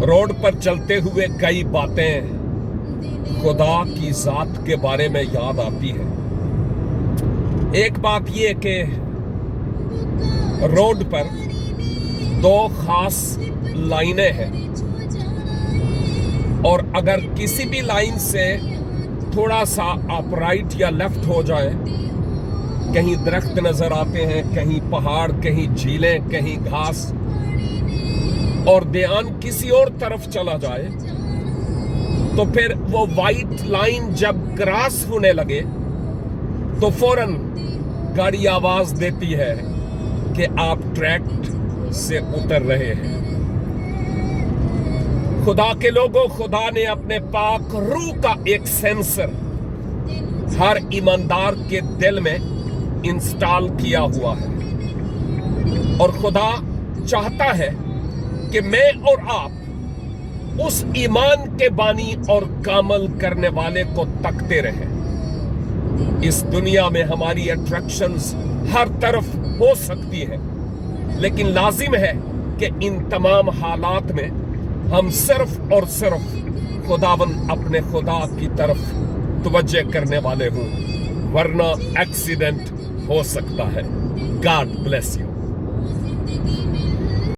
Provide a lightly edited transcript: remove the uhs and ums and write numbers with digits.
Road पर चलते हुए कई बातें खुदा की जात के बारे में याद आती है। एक बात ये कि रोड पर दो खास लाइनें हैं और अगर किसी भी लाइन से थोड़ा सा अपराइट या लेफ्ट हो जाए, कहीं दरख्त नजर आते हैं, कहीं पहाड़, कहीं झीलें, कहीं घास, और ध्यान किसी और तरफ चला जाए, तो फिर वो वाइट लाइन जब क्रॉस होने लगे तो फौरन गाड़ी आवाज देती है कि आप ट्रैक से उतर रहे हैं। खुदा के लोगों, खुदा ने अपने पाक रूह का एक सेंसर हर ईमानदार के दिल में इंस्टॉल किया हुआ है और खुदा चाहता है कि मैं और आप उस ईमान के बानी और कामल करने वाले को तकते रहें। इस दुनिया में हमारी अट्रैक्शंस हर तरफ हो सकती है, लेकिन लाजिम है कि इन तमाम हालात में हम सिर्फ और सिर्फ खुदावन अपने खुदा की तरफ तवज्जो करने वाले हों, वरना एक्सीडेंट हो सकता है। God bless you.